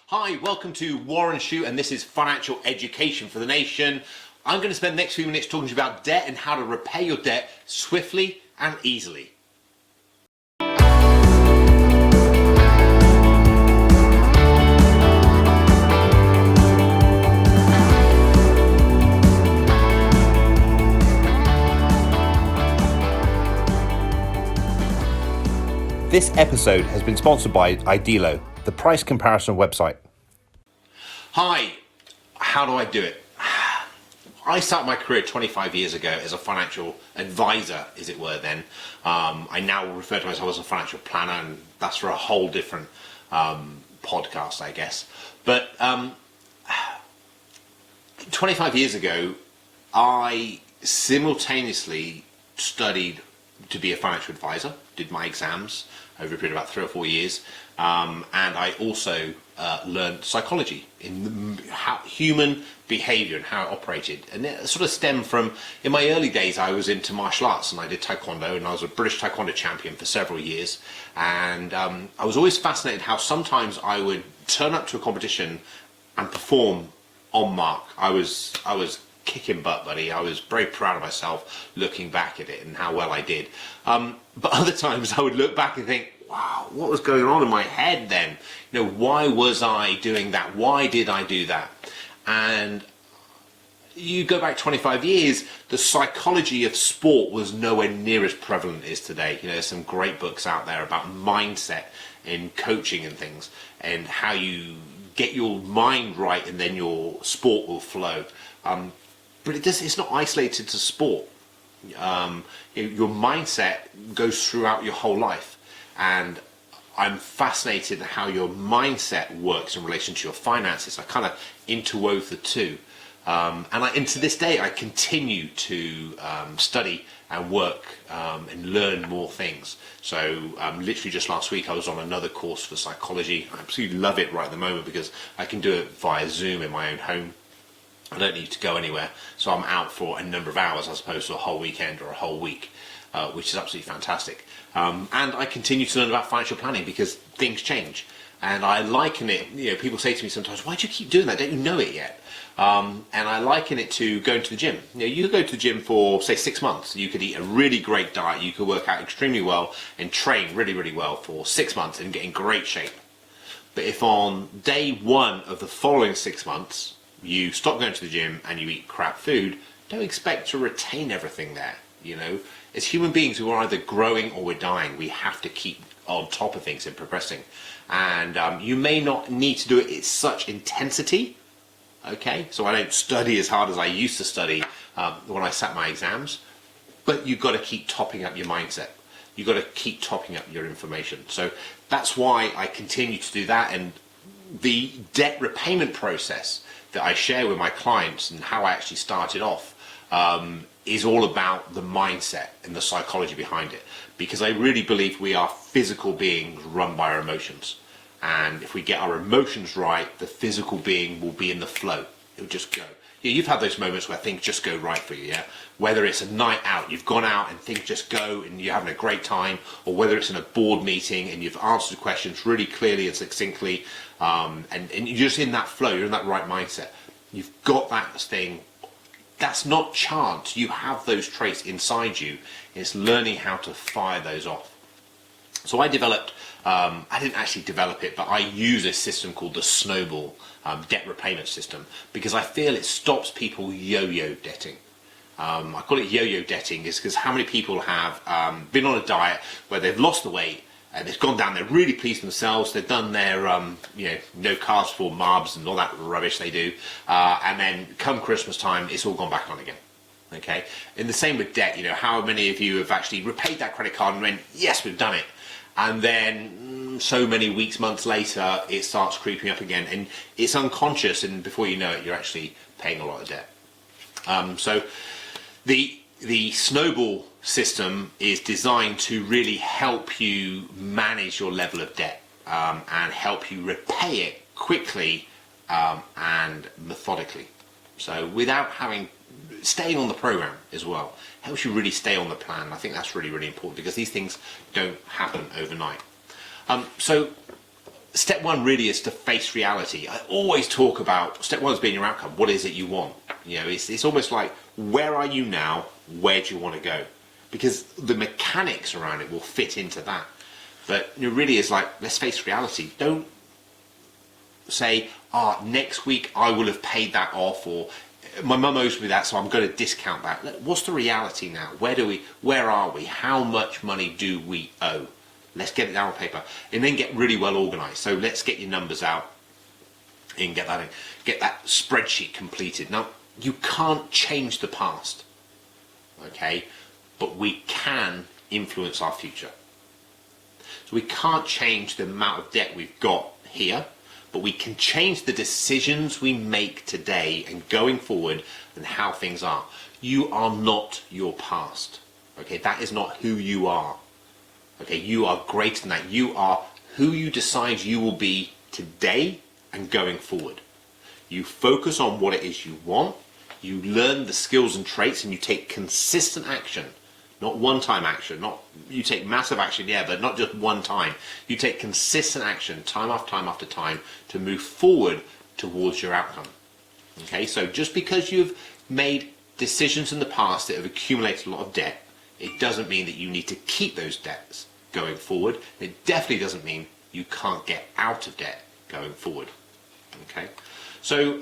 Hi, welcome to Warren Shute, and this is Financial Education for the Nation. I'm going to spend the next few minutes talking to you about debt and how to repay your debt swiftly and easily. This episode has been sponsored by Idealo, the price comparison website. Hi, how do I do it? I started my career 25 years ago as a financial advisor, as it were then. I now refer to myself as a financial planner, and that's for a whole different podcast, I guess. But 25 years ago, I simultaneously studied to be a financial advisor, did my exams over a period of about 3 or 4 years, and I also learned psychology in how human behavior and how it operated. And it sort of stemmed from, in my early days, I was into martial arts and I did taekwondo, and I was a British taekwondo champion for several years. And I was always fascinated how sometimes I would turn up to a competition and perform on mark. I was kicking butt, buddy. I was very proud of myself looking back at it and how well I did. But other times I would look back and think, wow, what was going on in my head then? You know, why was I doing that? Why did I do that? And you go back 25 years, the psychology of sport was nowhere near as prevalent as today. You know, there's some great books out there about mindset in coaching and things, and how you get your mind right and then your sport will flow. But it's not isolated to sport. Your mindset goes throughout your whole life. And I'm fascinated at how your mindset works in relation to your finances. I kind of interwove the two. And to this day, I continue to study and work and learn more things. So literally just last week, I was on another course for psychology. I absolutely love it right at the moment because I can do it via Zoom in my own home. I don't need to go anywhere. So I'm out for a number of hours as opposed to a whole weekend or a whole week, which is absolutely fantastic. And I continue to learn about financial planning because things change. And I liken it, you know, people say to me sometimes, why do you keep doing that? Don't you know it yet? And I liken it to going to the gym. You know, you could go to the gym for, say, 6 months. You could eat a really great diet. You could work out extremely well and train really, really well for 6 months and get in great shape. But if on day one of the following 6 months, you stop going to the gym and you eat crap food, don't expect to retain everything there. You know, as human beings, we're either growing or we're dying. We have to keep on top of things and progressing. And you may not need to do it at such intensity. Okay, so I don't study as hard as I used to study when I sat my exams, but you've got to keep topping up your mindset. You've got to keep topping up your information. So that's why I continue to do that. And the debt repayment process that I share with my clients and how I actually started off is all about the mindset and the psychology behind it. Because I really believe we are physical beings run by our emotions. And if we get our emotions right, the physical being will be in the flow. It'll just go. Yeah, you've had those moments where things just go right for you, yeah? Whether it's a night out, you've gone out and things just go and you're having a great time, or whether it's in a board meeting and you've answered questions really clearly and succinctly, and you're just in that flow, you're in that right mindset. You've got that thing. That's not chance. You have those traits inside you. It's learning how to fire those off. So I developed, I didn't actually develop it, but I use a system called the snowball debt repayment system because I feel it stops people yo-yo debting. I call it yo-yo debting is because how many people have been on a diet where they've lost the weight and they've gone down, they're really pleased themselves, they've done their no carbs for marbs and all that rubbish they do, and then come Christmas time it's all gone back on again. Okay, and the same with debt. You know, how many of you have actually repaid that credit card and went, yes, we've done it, and then so many weeks, months later it starts creeping up again and it's unconscious, and before you know it you're actually paying a lot of debt. So the snowball system is designed to really help you manage your level of debt and help you repay it quickly and methodically. So without staying on the program as well, helps you really stay on the plan. I think that's really, really important because these things don't happen overnight. So step one really is to face reality. I always talk about step one as being your outcome. What is it you want? You know, it's almost like, where are you now? Where do you want to go? Because the mechanics around it will fit into that. But it really is like, let's face reality. Don't say, next week I will have paid that off, or my mum owes me that, so I'm going to discount that. What's the reality now? Where are we? How much money do we owe? Let's get it down on paper, and then get really well organised. So let's get your numbers out and get that spreadsheet completed. Now, you can't change the past, okay? But we can influence our future. So we can't change the amount of debt we've got here, but we can change the decisions we make today and going forward and how things are. You are not your past, okay? That is not who you are. Okay, you are greater than that. You are who you decide you will be today and going forward. You focus on what it is you want, you learn the skills and traits, and you take consistent action. Not one-time action, not you take massive action, yeah, but not just one time. You take consistent action, time after time after time, to move forward towards your outcome. Okay, so just because you've made decisions in the past that have accumulated a lot of debt, it doesn't mean that you need to keep those debts going forward. It definitely doesn't mean you can't get out of debt going forward. Okay, so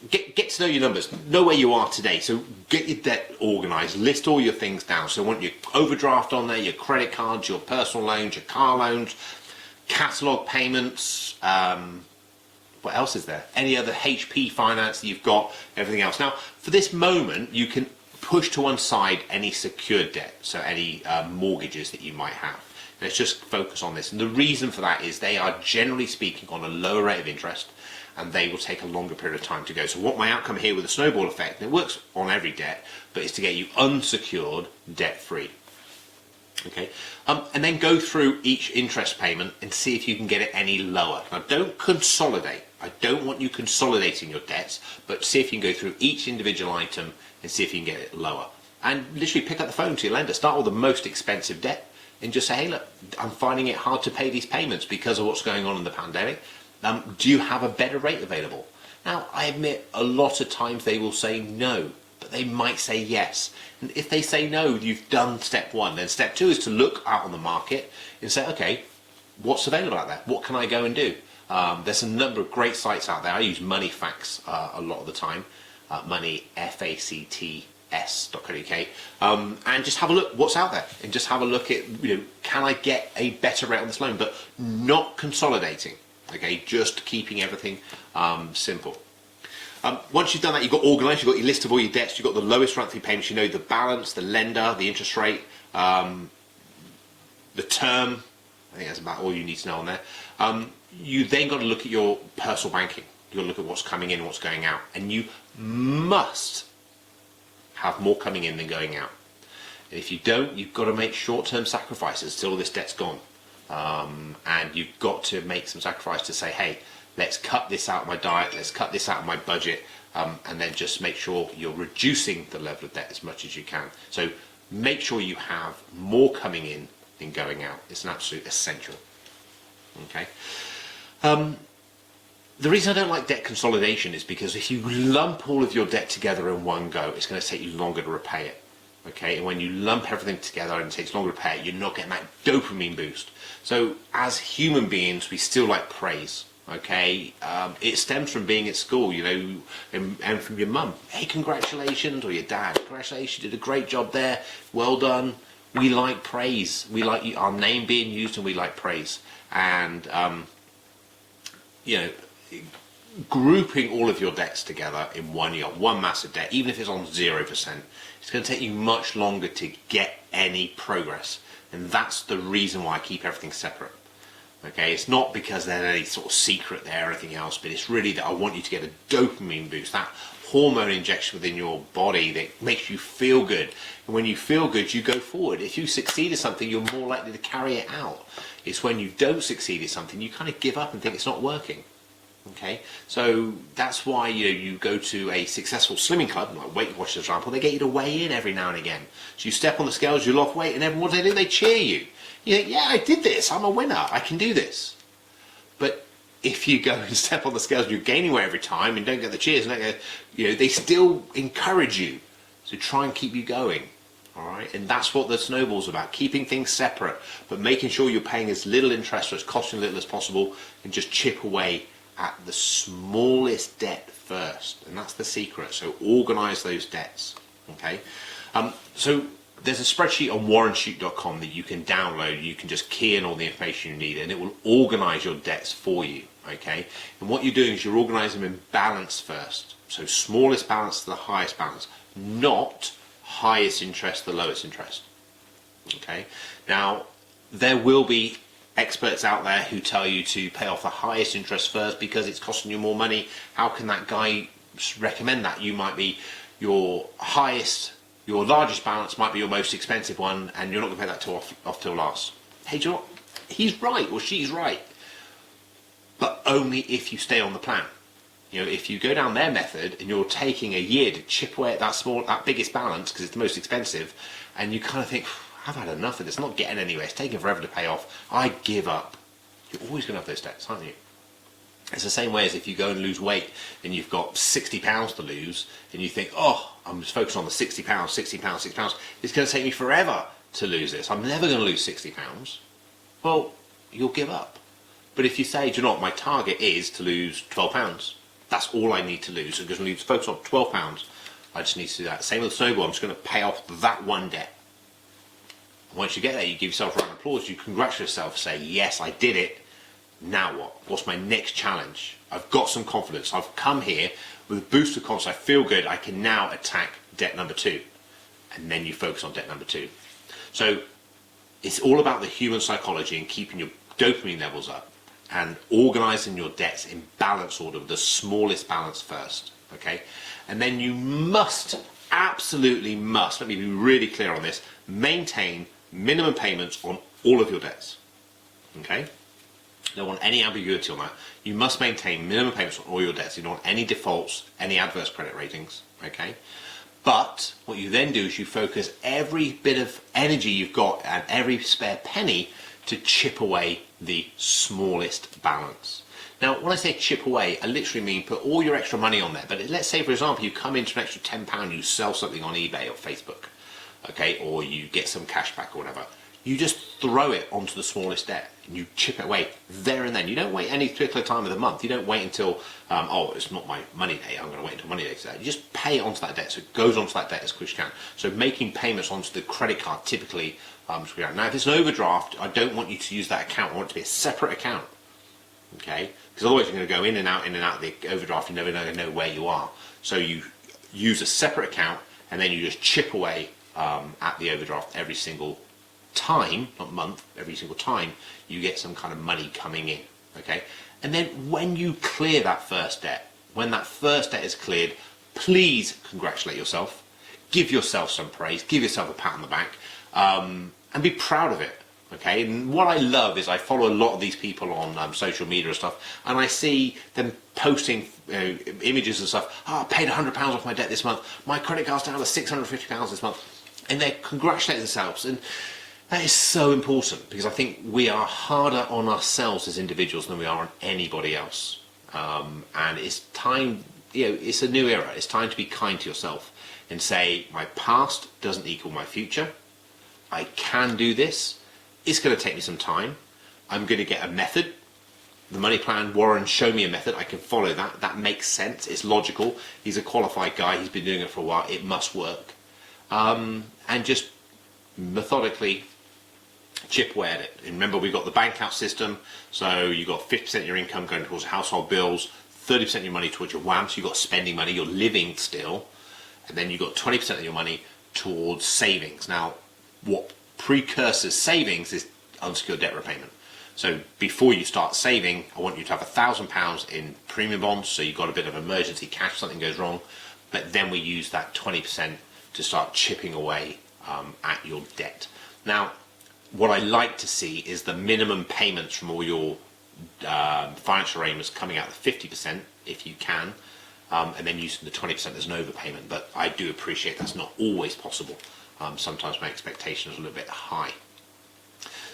get to know your numbers, know where you are today. So get your debt organised, list all your things down. So I want your overdraft on there, your credit cards, your personal loans, your car loans, catalogue payments. What else is there? Any other HP finance that you've got, everything else. Now, for this moment, you can push to one side any secured debt, so any mortgages that you might have. Let's just focus on this. And the reason for that is they are, generally speaking, on a lower rate of interest, and they will take a longer period of time to go. So what my outcome here with the snowball effect, and it works on every debt, but it's to get you unsecured, debt-free. Okay, and then go through each interest payment and see if you can get it any lower. Now, don't consolidate. I don't want you consolidating your debts, but see if you can go through each individual item and see if you can get it lower. And literally pick up the phone to your lender, start with the most expensive debt, and just say, hey, look, I'm finding it hard to pay these payments because of what's going on in the pandemic. Do you have a better rate available? Now, I admit a lot of times they will say no, but they might say yes. And if they say no, you've done step one. Then step two is to look out on the market and say, okay, what's available out there? What can I go and do? There's a number of great sites out there. I use Moneyfacts a lot of the time, moneyfacts.co.uk, and just have a look what's out there, and just have a look at, can I get a better rate on this loan, but not consolidating. Okay, just keeping everything simple. Once you've done that, you've got organised, you've got your list of all your debts, you've got the lowest monthly payments, you know the balance, the lender, the interest rate, the term. I think that's about all you need to know on there. You then got to look at your personal banking. You've got to look at what's coming in and what's going out. And you must have more coming in than going out. And if you don't, you've got to make short-term sacrifices till this debt's gone. And you've got to make some sacrifice to say, hey, let's cut this out of my diet, let's cut this out of my budget, and then just make sure you're reducing the level of debt as much as you can. So make sure you have more coming in than going out. It's an absolute essential. Okay. The reason I don't like debt consolidation is because if you lump all of your debt together in one go, it's going to take you longer to repay it. Okay, and when you lump everything together and it takes longer to pay it, you're not getting that dopamine boost. So as human beings, we still like praise. Okay, it stems from being at school, and from your mum. Hey, congratulations, or your dad. Congratulations, you did a great job there. Well done. We like praise. We like our name being used, and we like praise. And grouping all of your debts together in one year, one massive debt, even if it's on 0%, it's going to take you much longer to get any progress. And that's the reason why I keep everything separate. Okay, it's not because there's any sort of secret there or anything else, but it's really that I want you to get a dopamine boost, that hormone injection within your body that makes you feel good. And when you feel good, you go forward. If you succeed at something, you're more likely to carry it out. It's when you don't succeed at something, you kind of give up and think it's not working. Okay, so that's why you go to a successful slimming club, like Weight Watchers, for example. They get you to weigh in every now and again. So you step on the scales, you lost weight, and everyone, what do? They cheer you. You think, yeah, I did this. I'm a winner. I can do this. But if you go and step on the scales and you're gaining weight every time and don't get the cheers, and don't get, they still encourage you. So try and keep you going. All right, and that's what the snowball's about, keeping things separate, but making sure you're paying as little interest, so it's costing little as possible, and just chip away at the smallest debt first. And that's the secret. So organize those debts. Okay, so there's a spreadsheet on warrenshute.com that you can download. You can just key in all the information you need, and it will organize your debts for you. Okay, and what you're doing is you're organizing them in balance first. So smallest balance to the highest balance, not highest interest, the lowest interest. Okay, now there will be experts out there who tell you to pay off the highest interest first because it's costing you more money. How can that guy recommend that? You might be your largest balance might be your most expensive one, and you're not going to pay that off till last. Hey, do you know what? He's right or she's right, but only if you stay on the plan. If you go down their method and you're taking a year to chip away at that biggest balance because it's the most expensive, and you kind of think, I've had enough of this, not getting anywhere, it's taking forever to pay off, I give up. You're always going to have those debts, aren't you? It's the same way as if you go and lose weight and you've got £60 to lose, and you think, oh, I'm just focused on the £60, £60, it's going to take me forever to lose this, I'm never going to lose £60. Well, you'll give up. But if you say, do you know what, my target is to lose £12, that's all I need to lose. So I'm going to focus on £12. I just need to do that. Same with the snowball. I'm just going to pay off that one debt. Once you get there, you give yourself a round of applause. You congratulate yourself. Say, yes, I did it. Now what? What's my next challenge? I've got some confidence. I've come here with a boost of confidence. I feel good. I can now attack debt number 2. And then you focus on debt number 2. So it's all about the human psychology and keeping your dopamine levels up, and organizing your debts in balance order, the smallest balance first, okay? And then you must, absolutely must, let me be really clear on this, maintain minimum payments on all of your debts, okay? Don't want any ambiguity on that. You must maintain minimum payments on all your debts. You don't want any defaults, any adverse credit ratings, okay? But what you then do is you focus every bit of energy you've got and every spare penny to chip away the smallest balance. Now, when I say chip away, I literally mean put all your extra money on there. But let's say, for example, you come into an extra £10, you sell something on eBay or Facebook, okay, or you get some cash back or whatever. You just throw it onto the smallest debt and you chip it away there and then. You don't wait any particular time of the month. You don't wait until, oh, it's not my money day, I'm going to wait until money day to that. You just pay it onto that debt, so it goes onto that debt as quick as you can. So making payments onto the credit card typically. Now, if it's an overdraft, I don't want you to use that account. I want it to be a separate account, okay? Because otherwise you're going to go in and out of the overdraft. You're never going to know where you are. So you use a separate account, and then you just chip away at the overdraft every single time, not month, every single time you get some kind of money coming in, okay? And then when you clear that first debt, when that first debt is cleared, please congratulate yourself. Give yourself some praise. Give yourself a pat on the back. And be proud of it, okay? And what I love is I follow a lot of these people on social media and stuff, and I see them posting images and stuff. Oh, I paid £100 off my debt this month. My credit card's down to £650 this month. And they're congratulating themselves. And that is so important, because I think we are harder on ourselves as individuals than we are on anybody else. And it's time, it's a new era. It's time to be kind to yourself and say, my past doesn't equal my future. I can do this. It's going to take me some time. I'm going to get a method. The money plan, Warren showed me a method. I can follow that. That makes sense. It's logical. He's a qualified guy. He's been doing it for a while. It must work. And just methodically chip away at it. And remember, we've got the bank out system. So you've got 50% of your income going towards household bills, 30% of your money towards your WAM. So you've got spending money. You're living still. And then you've got 20% of your money towards savings. Now, what precursors savings is unsecured debt repayment. So before you start saving, I want you to have £1,000 in premium bonds, so you've got a bit of emergency cash if something goes wrong. But then we use that 20% to start chipping away at your debt. Now, what I like to see is the minimum payments from all your financial arrangements coming out of 50% if you can, and then using the 20% as an overpayment. But I do appreciate that's not always possible. Sometimes my expectation is a little bit high.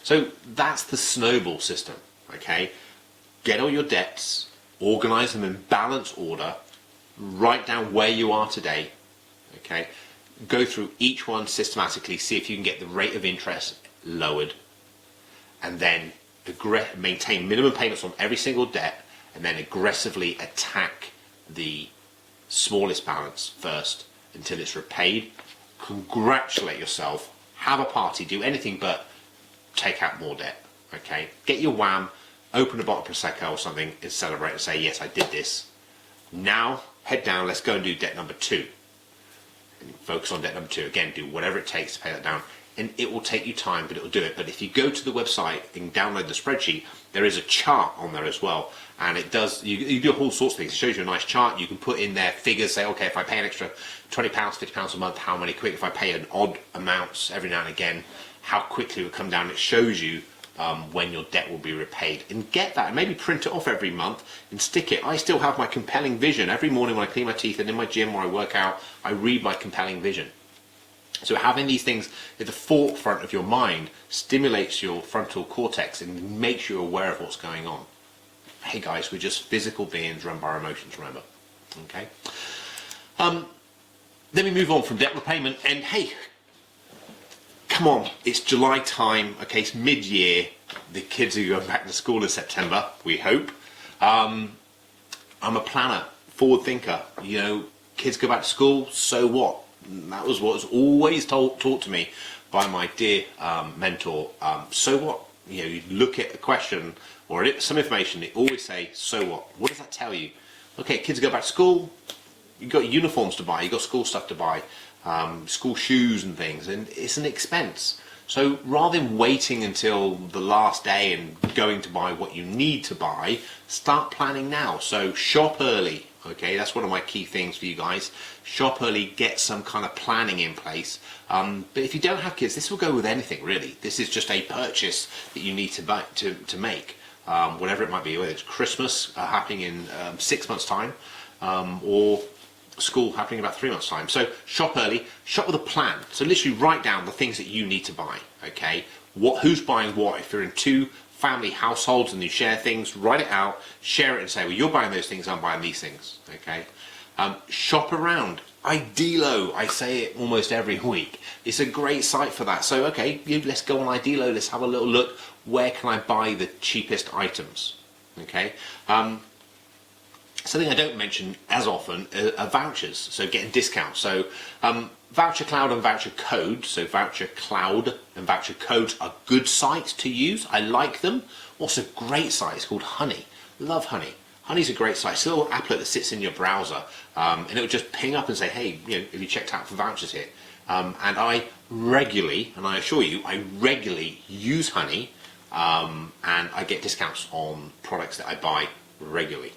So that's the snowball system, okay? get all your debts, organize them in balance order, write down where you are today, okay? Go through each one systematically, see if you can get the rate of interest lowered, and then maintain minimum payments on every single debt, and then aggressively attack the smallest balance first until it's repaid. Congratulate yourself, have a party, do anything but take out more debt, okay? Get your wham, open a bottle of Prosecco or something and celebrate and say, yes, I did this. Now, head down, let's go and do debt number 2. And focus on debt number 2. Again, do whatever it takes to pay that down. And it will take you time, but it will do it. But if you go to the website and download the spreadsheet, there is a chart on there as well. And it does, you do all sorts of things. It shows you a nice chart. You can put in there figures, say, okay, if I pay an extra £20, £50 a month, how many quick? If I pay an odd amounts every now and again, how quickly it will come down. It shows you when your debt will be repaid. And get that, and maybe print it off every month and stick it. I still have my compelling vision. Every morning when I clean my teeth and in my gym where I work out, I read my compelling vision. So having these things at the forefront of your mind stimulates your frontal cortex and makes you aware of what's going on. Hey guys, we're just physical beings run by our emotions, remember? Okay. Then we move on from debt repayment, and hey, come on, it's July time, okay, it's mid-year, the kids are going back to school in September, we hope. I'm a planner, forward thinker, you know, kids go back to school, so what? That was what was always taught to me by my dear mentor. So what? You know, you look at a question or some information, they always say, so what? What does that tell you? Okay, kids go back to school, you've got uniforms to buy, you've got school stuff to buy, school shoes and things, and it's an expense. So rather than waiting until the last day and going to buy what you need to buy, start planning now. So shop early, okay? That's one of my key things for you guys. Shop early, get some kind of planning in place. But if you don't have kids, this will go with anything really. This is just a purchase that you need to buy, to make, whatever it might be, whether it's Christmas happening in 6 months' time, or school happening in about 3 months' time. So shop early, shop with a plan. So literally write down the things that you need to buy, okay? Who's buying what? If you're in 2 family households and you share things, write it out, share it and say, well, you're buying those things, I'm buying these things, okay? Shop around. Idealo, I say it almost every week. It's a great site for that. So, okay, let's go on Idealo, let's have a little look. Where can I buy the cheapest items, okay? Something I don't mention as often are vouchers, so getting discounts. So Voucher Cloud and Voucher Code, so Voucher Cloud and Voucher Codes are good sites to use. I like them. Also great site, it's called Honey. Love Honey. Honey's a great site. It's a little applet that sits in your browser, and it will just ping up and say, hey, you know, have you checked out for vouchers here? And I regularly, and I assure you, I regularly use Honey, and I get discounts on products that I buy regularly.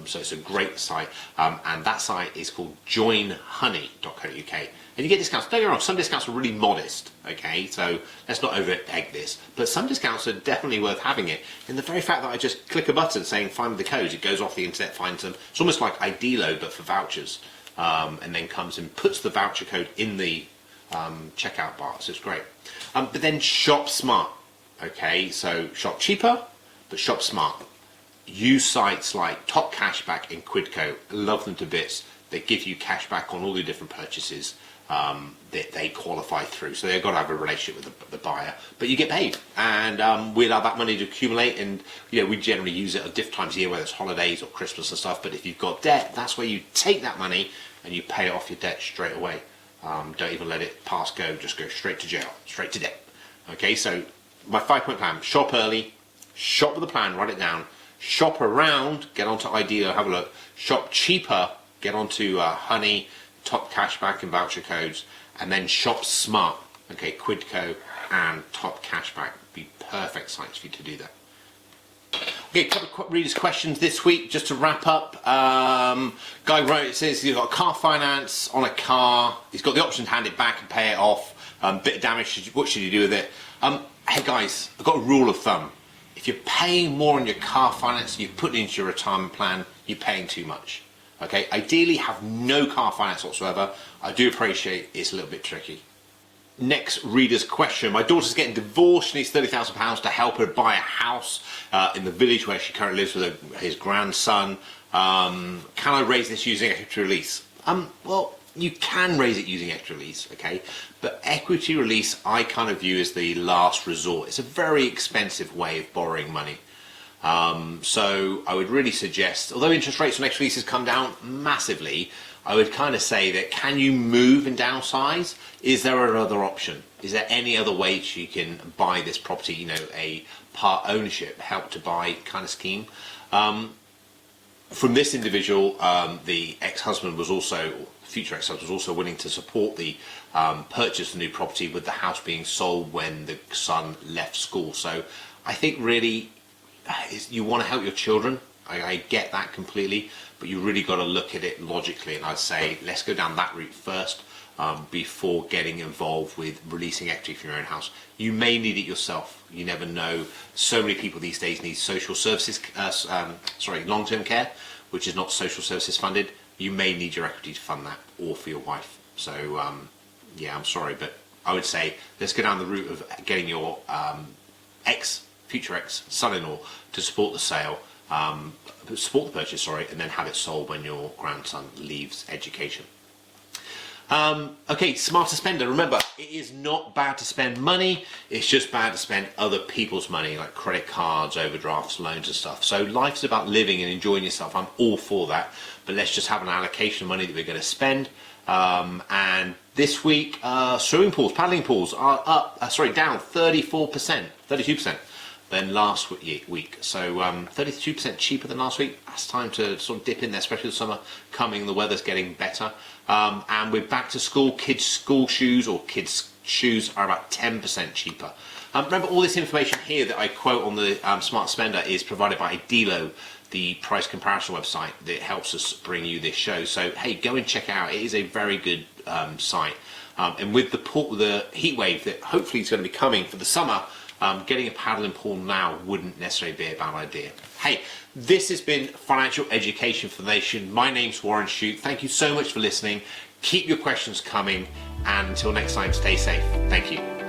So it's a great site, and that site is called joinhoney.co.uk, and you get discounts. Don't get me wrong, some discounts are really modest, okay, so let's not over egg this, but some discounts are definitely worth having it. And the very fact that I just click a button saying find the codes, it goes off the internet, finds them. It's almost like Idealo but for vouchers, and then comes and puts the voucher code in the checkout bar, so it's great. But then shop smart, okay, so shop cheaper but shop smart. Use sites like Top Cashback and Quidco. Love them to bits. They give you cash back on all the different purchases that they qualify through. So they've got to have a relationship with the buyer, but you get paid, and we allow that money to accumulate. And you know, we generally use it at different times of year, whether it's holidays or Christmas and stuff. But if you've got debt, that's where you take that money and you pay off your debt straight away. Don't even let it pass go. Just go straight to jail, straight to debt. Okay, so my 5-point plan: shop early, shop with a plan, write it down. Shop around, get onto Idealo, have a look. Shop cheaper, get onto Honey, Top Cashback and Voucher Codes. And then shop smart, okay, Quidco and Top Cashback. Be perfect sites for you to do that. Okay, a couple of readers' questions this week, just to wrap up. Guy wrote, it says he's got car finance on a car. He's got the option to hand it back and pay it off. Bit of damage, what should you do with it? Hey guys, I've got a rule of thumb. If you're paying more on your car finance than you put into your retirement plan, you're paying too much. Okay, ideally have no car finance whatsoever. I do appreciate it's a little bit tricky. Next reader's question. My daughter's getting divorced. She needs £30,000 to help her buy a house in the village where she currently lives with his grandson. Can I raise this using equity release? Well, you can raise it using equity release, okay? But equity release I kind of view as the last resort. It's a very expensive way of borrowing money. So I would really suggest, although interest rates on equity releases come down massively, I would kind of say that, can you move and downsize? Is there another option? Is there any other way that you can buy this property, you know, a part ownership, help to buy kind of scheme? From this individual, the ex-husband was also, future ex-husband was also willing to support the purchase of the new property, with the house being sold when the son left school. So I think really you want to help your children. I get that completely, but you really got to look at it logically, and I'd say let's go down that route first before getting involved with releasing equity from your own house. You may need it yourself. You never know. So many people these days need social services, long-term care, which is not social services funded. You may need your equity to fund that, or for your wife. So yeah, I'm sorry, but I would say let's go down the route of getting your future ex-son-in-law to support the sale. Support the purchase, and then have it sold when your grandson leaves education. Okay, smarter spender. Remember, it is not bad to spend money. It's just bad to spend other people's money, like credit cards, overdrafts, loans and stuff. So life's about living and enjoying yourself. I'm all for that. But let's just have an allocation of money that we're going to spend. And this week, swimming pools, paddling pools are down 34%, 32%. than last week. So 32% cheaper than last week. That's time to sort of dip in there, especially the summer coming, the weather's getting better. And we're back to school. Kids' school shoes or kids' shoes are about 10% cheaper. Remember, all this information here that I quote on the Smart Spender is provided by Delo, the price comparison website that helps us bring you this show. So hey, go and check it out. It is a very good site. And with the heat wave that hopefully is going to be coming for the summer, getting a paddling pool now wouldn't necessarily be a bad idea. Hey, this has been Financial Education for the Nation. My name's Warren Shute. Thank you so much for listening. Keep your questions coming, and until next time, stay safe. Thank you.